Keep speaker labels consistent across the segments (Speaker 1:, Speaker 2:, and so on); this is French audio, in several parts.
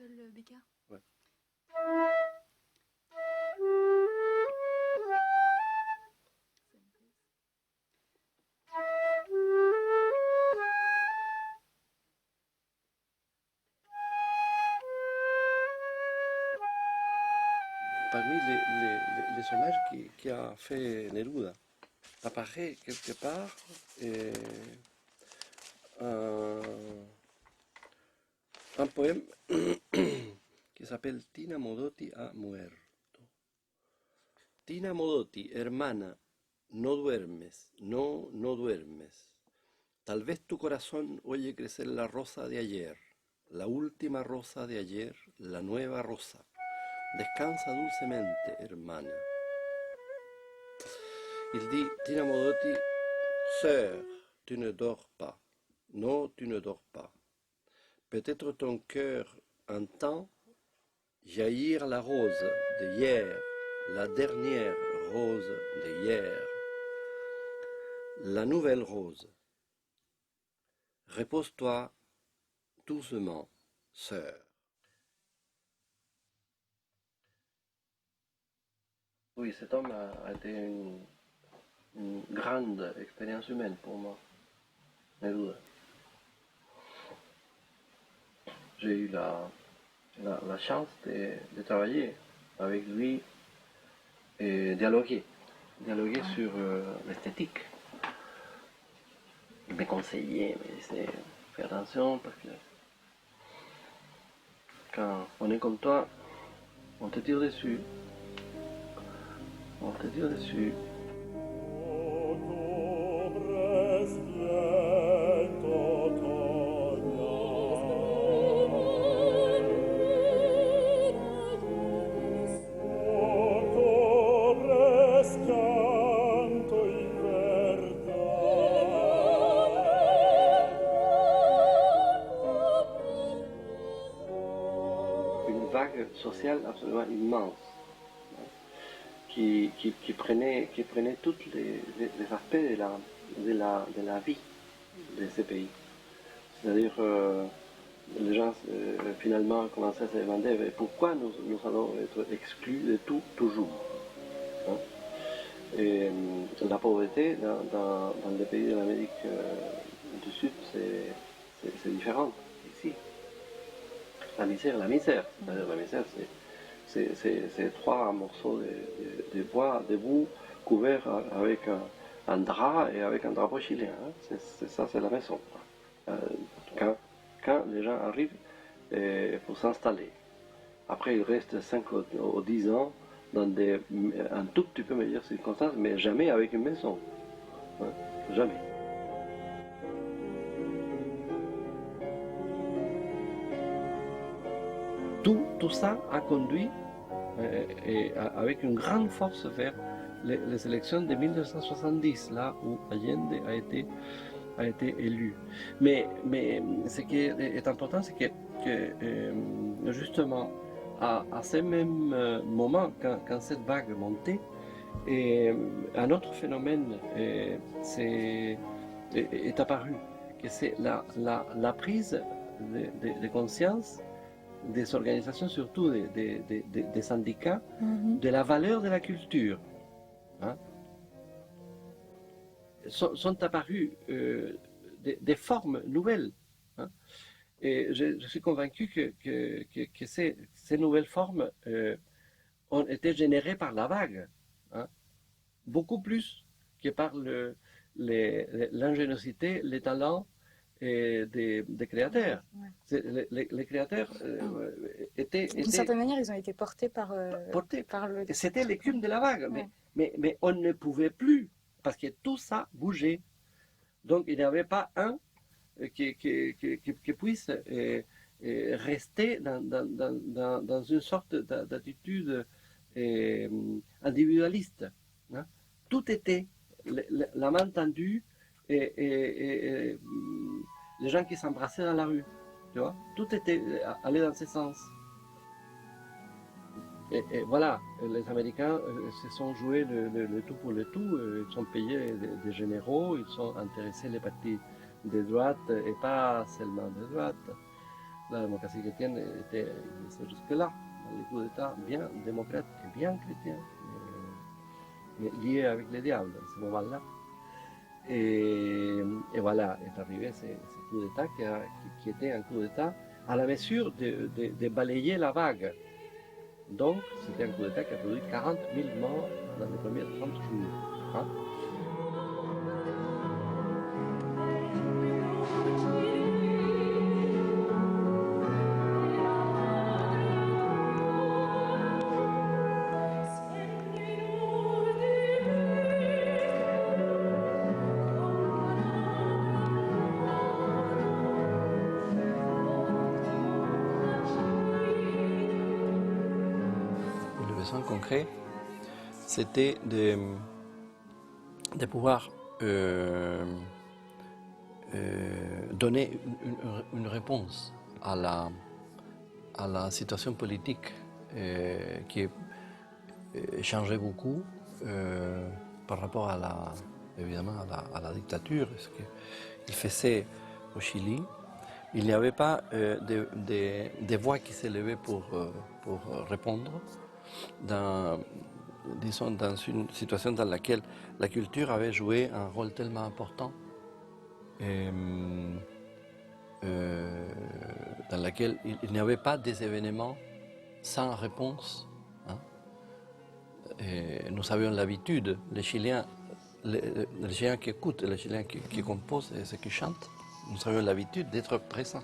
Speaker 1: seul bécard.
Speaker 2: Ouais. Parmi les hommages qui a fait Neruda, apparaît quelque part un, un poème qui s'appelle Tina Modotti ha muerto. Tina Modotti, hermana, no duermes, no, no duermes. Tal vez tu corazón oye crecer la rosa de ayer, la última rosa de ayer, la nueva rosa. Descansa dulcemente, hermana. Il dit, Tina Modotti, sœur, tu ne dors pas. Non, tu ne dors pas. Peut-être ton cœur entend jaillir la rose de hier, la dernière rose de hier, la nouvelle rose. Repose-toi doucement, sœur. Oui, cet homme a été une grande expérience humaine pour moi, Neruda. J'ai eu la chance de travailler avec lui et dialoguer sur l'esthétique. Il me conseillait, il me disait fais attention parce que quand on est comme toi, on te tire dessus. On te tire dessus. Une vague sociale absolument immense qui prenait tous les aspects de la vie de ces pays. C'est-à-dire les gens finalement commençaient à se demander pourquoi nous allons être exclus de tout toujours. Hein. Et la pauvreté dans les pays de l'Amérique du Sud, c'est différent ici. La misère, c'est-à-dire la misère, c'est trois morceaux de bois debout couverts avec un drap et avec un drapeau chilien. Hein. Ça, c'est la maison. Quand les gens arrivent pour s'installer. Après, ils restent 5 ou 10 ans dans un tout petit peu meilleures circonstances, mais jamais avec une maison. Hein. Jamais. Tout ça a conduit avec une grande force vers les élections de 1970, là où Allende a été élu. Mais ce qui est important, c'est que justement, à ces mêmes moments, quand cette vague montait, un autre phénomène est apparu, que c'est la prise de conscience des organisations, surtout des syndicats, de la valeur de la culture. Hein. Sont apparues des formes nouvelles. Hein. Et je suis convaincu que ces nouvelles formes ont été générées par la vague, hein, beaucoup plus que par l'ingéniosité, les talents des créateurs.
Speaker 1: Ouais.
Speaker 2: Les créateurs étaient...
Speaker 1: D'une certaine manière, ils ont été portés par le...
Speaker 2: C'était l'écume de la vague,
Speaker 1: ouais.
Speaker 2: mais on ne pouvait plus, parce que tout ça bougeait. Donc il n'y avait pas un qui puisse rester dans une sorte d'attitude individualiste. Hein. Tout était la main tendue et les gens qui s'embrassaient dans la rue. Tu vois, tout était allé dans ce sens. Et voilà, les Américains se sont joués le tout pour le tout. Ils sont payés des généraux, ils sont intéressés les partis de droite et pas seulement de droite. La démocratie chrétienne était jusque-là, dans les coups d'État bien démocrates et bien chrétiens, mais liés avec le diable à ce moment-là. Et voilà, est arrivé ce coup d'État qui était un coup d'État à la mesure de balayer la vague. Donc, c'était un coup d'État qui a produit 40 000 morts dans les premiers 30 jours. Hein?
Speaker 3: Le besoin concret, c'était de pouvoir donner une réponse à la situation politique qui changeait beaucoup par rapport évidemment à la dictature, ce qu'il faisait au Chili. Il n'y avait pas des voix qui s'élevaient pour répondre disons, dans une situation dans laquelle la culture avait joué un rôle tellement important, dans laquelle il n'y avait pas des événements sans réponse. Hein. Nous avions l'habitude, les Chiliens qui écoutent, les Chiliens qui composent et ceux qui chantent, nous avions l'habitude d'être présents,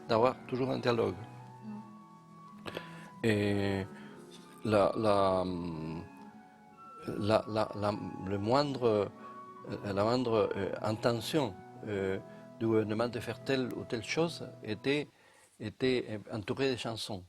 Speaker 3: d'avoir toujours un dialogue. Et la moindre intention du gouvernement de faire telle ou telle chose était entourée de chansons.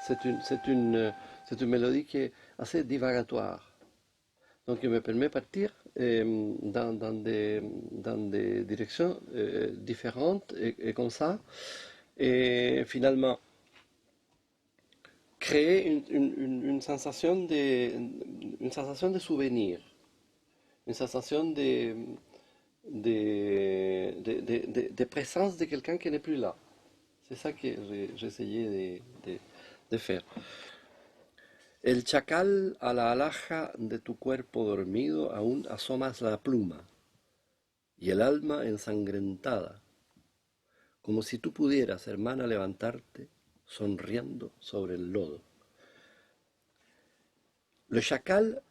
Speaker 3: C'est une mélodie qui est assez divagatoire. Donc, il me permet de partir dans des directions différentes et comme ça. Et finalement, créer une sensation de souvenir, une sensation de présence de quelqu'un qui n'est plus là. C'est ça que j'essayais de faire. El chacal a la alhaja de tu cuerpo dormido aún asomas la pluma y el alma ensangrentada, como si tú pudieras, hermana, levantarte sonriendo sobre el lodo. Le chacal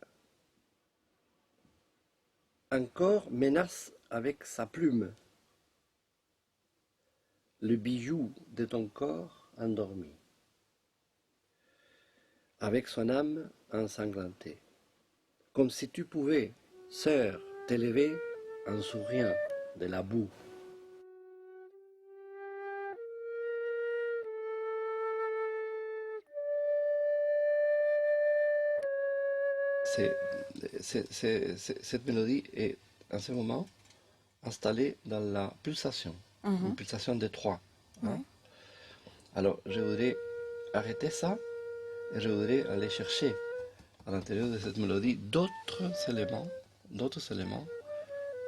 Speaker 3: encore menace avec sa plume le bijou de ton corps endormi, avec son âme ensanglantée, comme si tu pouvais, sœur, t'élever en souriant de la boue. Cette mélodie est en ce moment installée dans la pulsation, une pulsation de 3. Hein? Alors, je voudrais arrêter ça et je voudrais aller chercher à l'intérieur de cette mélodie d'autres éléments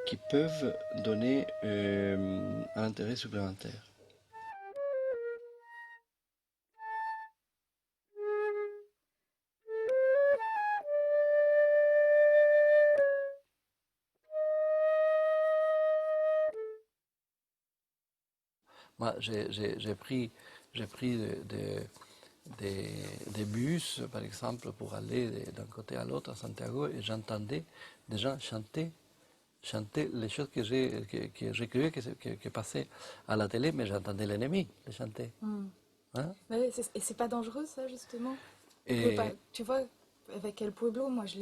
Speaker 3: qui peuvent donner un intérêt supplémentaire. Moi, j'ai pris des bus, par exemple, pour aller d'un côté à l'autre à Santiago, et j'entendais des gens chanter les choses que j'écrivais, qui passaient à la télé, mais j'entendais l'ennemi les chanter. Hein?
Speaker 1: Ouais, et c'est pas dangereux, ça, justement? Tu vois, avec El Pueblo, moi, je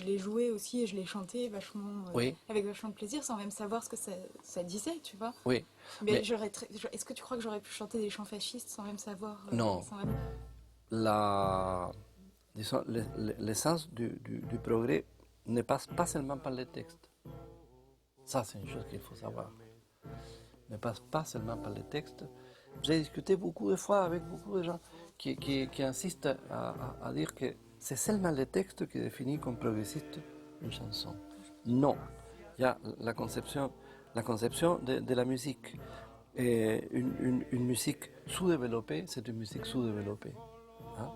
Speaker 1: l'ai joué aussi et je l'ai chanté vachement, avec vachement de plaisir, sans même savoir ce que ça disait, tu vois.
Speaker 3: Oui.
Speaker 1: Mais est-ce que tu crois que j'aurais pu chanter des chants fascistes sans même savoir
Speaker 3: Non. Disons, l'essence du progrès ne passe pas seulement par les textes. Ça, c'est une chose qu'il faut savoir. Ne passe pas seulement par les textes. J'ai discuté beaucoup de fois avec beaucoup de gens qui insistent à dire que c'est seulement les textes qui définissent comme progressiste une chanson. Non, il y a la conception de la musique. Et une musique sous-développée, c'est une musique sous-développée. Hein?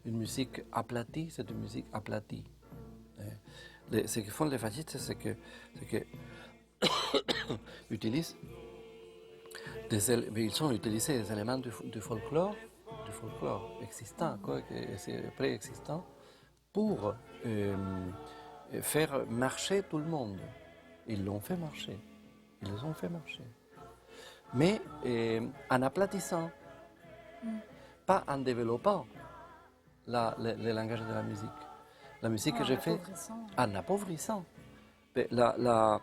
Speaker 3: Une musique aplatie, c'est une musique aplatie. Ce que font les fascistes, c'est que utilisent ils ont utilisé des éléments du folklore existant, quoi, c'est préexistant, pour faire marcher tout le monde. Ils l'ont fait marcher. Ils les ont fait marcher. Mais en aplatissant, pas en développant le langage de la musique. La musique que j'ai fait en appauvrissant. La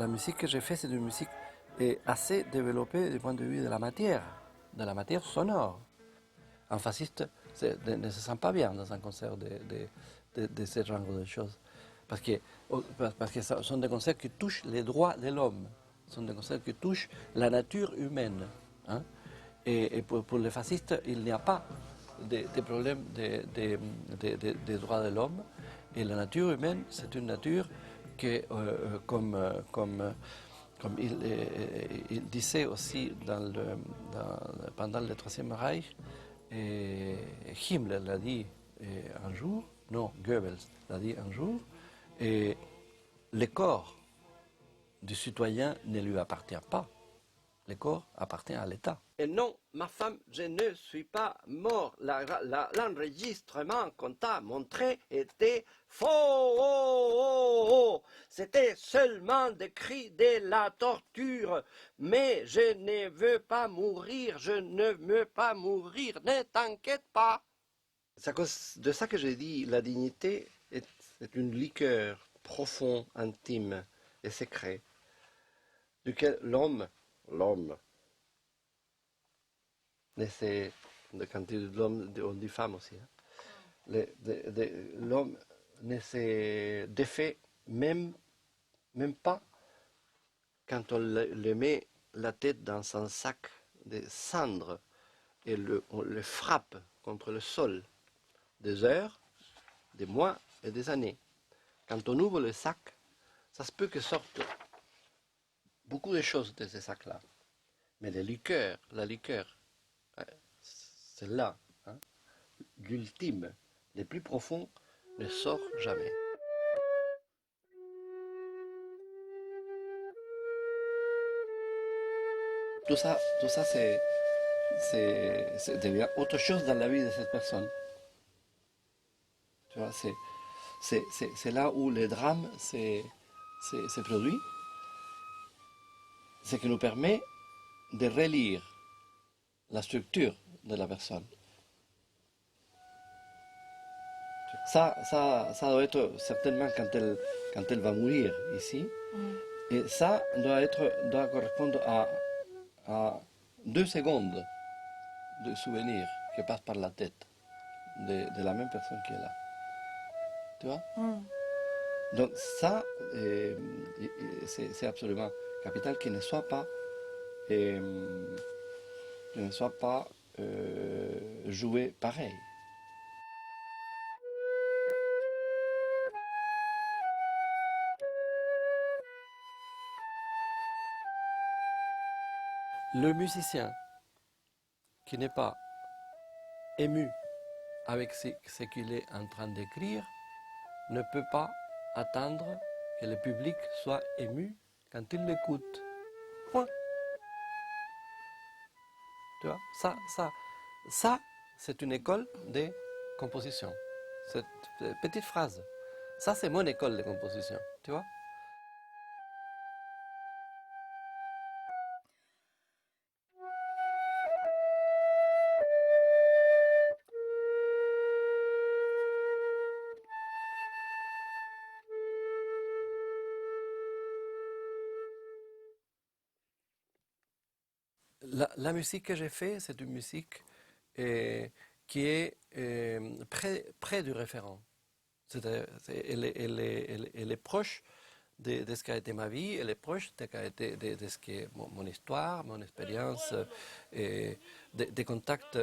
Speaker 3: musique que j'ai fait, c'est une musique assez développée du point de vue de la matière sonore. Un fasciste ne se sent pas bien dans un concert de ce genre de choses. Parce que ce sont des concerts qui touchent les droits de l'homme. Ce sont des concerts qui touchent la nature humaine. Hein? Et pour les fascistes, il n'y a pas de problème des droits de l'homme. Et la nature humaine, c'est une nature qui, comme il disait aussi pendant le Troisième Reich, Himmler l'a dit un jour, non, Goebbels l'a dit un jour, et le corps du citoyen ne lui appartient pas. Le corps appartient à l'État. Et non, ma femme, je ne suis pas mort. L'enregistrement qu'on t'a montré était faux. C'était seulement des cris de la torture. Mais je ne veux pas mourir, je ne veux pas mourir, ne t'inquiète pas. C'est à cause de ça que j'ai dit, la dignité est une liqueur profonde, intime et secret, duquel l'homme, c'est quand on dit l'homme, on dit femme aussi. Hein. L'homme ne se défait même pas quand on le met la tête dans un sac de cendres et on le frappe contre le sol des heures, des mois et des années. Quand on ouvre le sac, ça se peut que sortent beaucoup de choses de ce sac-là. Mais la liqueur, c'est là, hein, l'ultime, le plus profond, ne sort jamais. Tout ça devient autre chose dans la vie de cette personne. Tu vois, c'est là où le drame se produit. Ce qui nous permet de relire la structure de la personne. Ça doit être certainement quand elle va mourir ici. Et ça doit correspondre à 2 secondes de souvenirs qui passent par la tête de la même personne qui est là. Tu vois? Donc ça, c'est absolument capital qu'il ne soit pas, joué pareil. Le musicien qui n'est pas ému avec ce qu'il est en train d'écrire ne peut pas attendre que le public soit ému quand il l'écoute. Point. Tu vois, ça, c'est une école de composition. Cette petite phrase. Ça, c'est mon école de composition. Tu vois? La musique que j'ai faite, c'est une musique qui est près du référent. Elle est proche de ce qu'a été ma vie, elle est proche de ce qu'est mon histoire, mon expérience, des contacts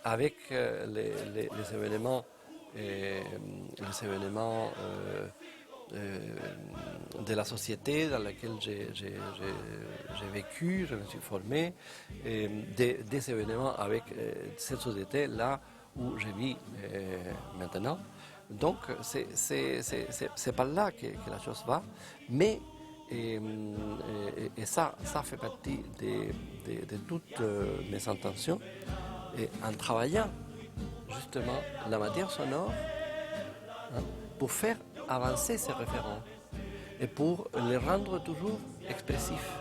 Speaker 3: avec les événements, de la société dans laquelle j'ai vécu, je me suis formé, des événements avec cette société-là où je vis maintenant. Donc c'est par là que la chose va, mais et ça fait partie de toutes mes intentions, et en travaillant justement la matière sonore, hein, pour faire avancer ces référents et pour les rendre toujours expressifs.